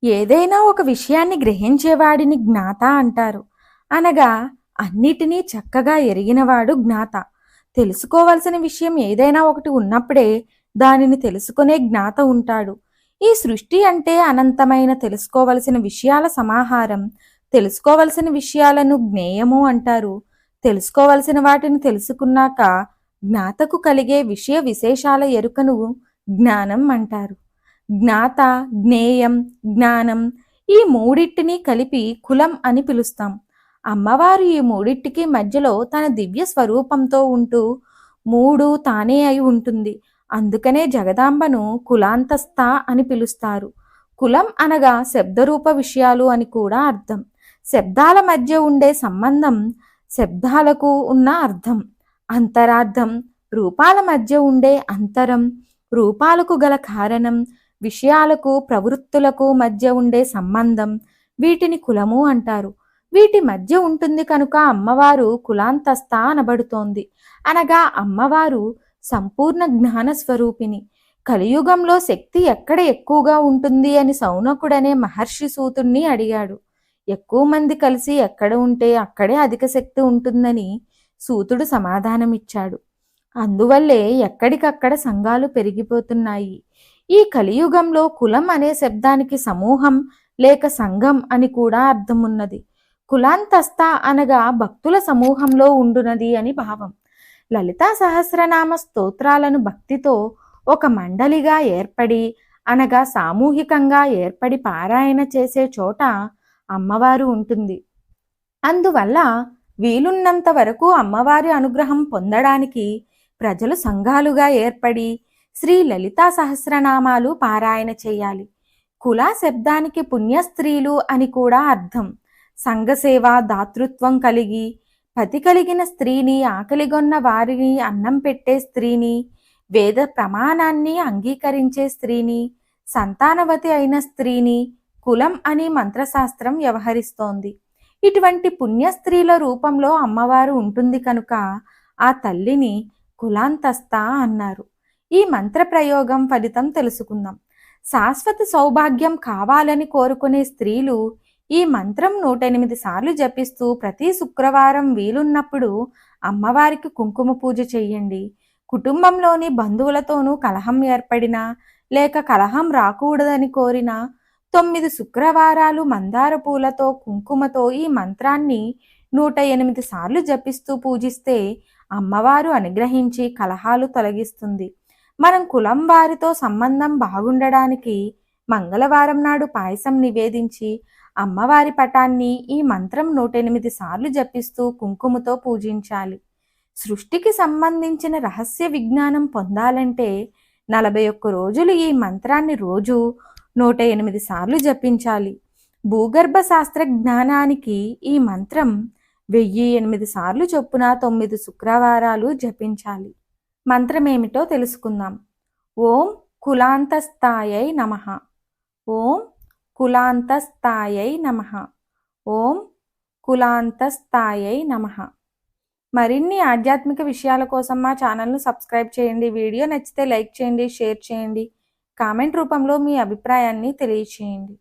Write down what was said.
ఏదైనా ఒక విషయాన్ని గ్రహించేవాడిని జ్ఞాత అంటారు. అనగా అన్నిటినీ చక్కగా ఎరిగినవాడు జ్ఞాత. తెలుసుకోవలసిన విషయం ఏదైనా ఒకటి ఉన్నప్పుడే దానిని తెలుసుకునే జ్ఞాత ఉంటాడు. ఈ సృష్టి అంటే అనంతమైన తెలుసుకోవలసిన విషయాల సమాహారం. తెలుసుకోవలసిన విషయాలను జ్ఞేయము అంటారు. తెలుసుకోవలసిన వాటిని తెలుసుకున్నాక జ్ఞాతకు కలిగే విషయ విశేషాల ఎరుకను జ్ఞానం అంటారు. జ్ఞాత, జ్ఞేయం, జ్ఞానం ఈ మూడిటిని కలిపి కులం అని పిలుస్తాం. అమ్మవారు ఈ మూడిటికి మధ్యలో తన దివ్య స్వరూపంతో ఉంటూ మూడు తానే అయి ఉంటుంది. అందుకనే జగదాంబను కులాంతస్థ అని పిలుస్తారు. కులం అనగా శబ్దరూప విషయాలు అని కూడా అర్థం. శబ్దాల మధ్య ఉండే సంబంధం శబ్దాలకు ఉన్న అర్థం. అంతరార్థం రూపాల మధ్య ఉండే అంతరం, రూపాలకు గల కారణం, విషయాలకు ప్రవృత్తులకు మధ్య ఉండే సంబంధం, వీటిని కులము అంటారు. వీటి మధ్య ఉంటుంది కనుక అమ్మవారు కులాంతస్థ అనబడుతోంది. అనగా అమ్మవారు సంపూర్ణ జ్ఞాన స్వరూపిణి. కలియుగంలో శక్తి ఎక్కడ ఎక్కువగా ఉంటుంది అని సౌనకుడనే మహర్షి సూతుణ్ణి అడిగాడు. ఎక్కువ మంది కలిసి ఎక్కడ ఉంటే అక్కడే అధిక శక్తి ఉంటుందని సూతుడు సమాధానమిచ్చాడు. అందువల్లే ఎక్కడికక్కడ సంఘాలు పెరిగిపోతున్నాయి. ఈ కలియుగంలో కులం అనే శబ్దానికి సమూహం లేక సంఘం అని కూడా అర్థం ఉన్నది. కులాంతస్థ అనగా భక్తుల సమూహంలో ఉండునది అని భావం. లలితా సహస్రనామ స్తోత్రాలను భక్తితో ఒక మండలిగా ఏర్పడి అనగా సామూహికంగా ఏర్పడి పారాయణ చేసే చోట అమ్మవారు ఉంటుంది. అందువల్ల వీలున్నంత వరకు అమ్మవారి అనుగ్రహం పొందడానికి ప్రజలు సంఘాలుగా ఏర్పడి శ్రీ లలితా సహస్రనామాలు పారాయణ చేయాలి. కుల శబ్దానికి పుణ్యస్త్రీలు అని కూడా అర్థం. సంఘసేవ, దాతృత్వం కలిగి పతి కలిగిన స్త్రీని, ఆకలిగొన్న వారిని అన్నం పెట్టే స్త్రీని, వేద ప్రమాణాన్ని అంగీకరించే స్త్రీని, సంతానవతి అయిన స్త్రీని కులం అని మంత్రశాస్త్రం వ్యవహరిస్తోంది. ఇటువంటి పుణ్యస్త్రీల రూపంలో అమ్మవారు ఉంటుంది కనుక ఆ తల్లిని కులాంతస్థ అన్నారు. ఈ మంత్ర ప్రయోగం ఫలితం తెలుసుకుందాం. శాశ్వత సౌభాగ్యం కావాలని కోరుకునే స్త్రీలు ఈ మంత్రం 108 సార్లు జపిస్తూ ప్రతి శుక్రవారం వీలున్నప్పుడు అమ్మవారికి కుంకుమ పూజ చెయ్యండి. కుటుంబంలోని బంధువులతోనూ కలహం ఏర్పడినా లేక కలహం రాకూడదని కోరినా 9 శుక్రవారాలు మందార పూలతో కుంకుమతో ఈ మంత్రాన్ని 108 సార్లు జపిస్తూ పూజిస్తే అమ్మవారు అనుగ్రహించి కలహాలు తొలగిస్తుంది. మనం కులం వారితో సంబంధం బాగుండడానికి మంగళవారం నాడు పాయసం నివేదించి అమ్మవారి పటాన్ని ఈ మంత్రం 108 సార్లు జపిస్తూ కుంకుమతో పూజించాలి. సృష్టికి సంబంధించిన రహస్య విజ్ఞానం పొందాలంటే 41 రోజులు ఈ మంత్రాన్ని రోజు 108 సార్లు జపించాలి. భూగర్భ శాస్త్ర జ్ఞానానికి ఈ మంత్రం 1008 సార్లు చొప్పున 9 శుక్రవారాలు జపించాలి. మంత్రమేమిటో తెలుసుకుందాం. ఓం కులాంతస్థాయై నమః. ఓం కులాంతస్థాయై నమః. ఓం కులాంతస్థాయై నమః. మరిన్ని ఆధ్యాత్మిక విషయాల కోసం మా ఛానల్ను సబ్స్క్రైబ్ చేయండి. వీడియో నచ్చితే లైక్ చేయండి, షేర్ చేయండి. కామెంట్ రూపంలో మీ అభిప్రాయాన్ని తెలియచేయండి.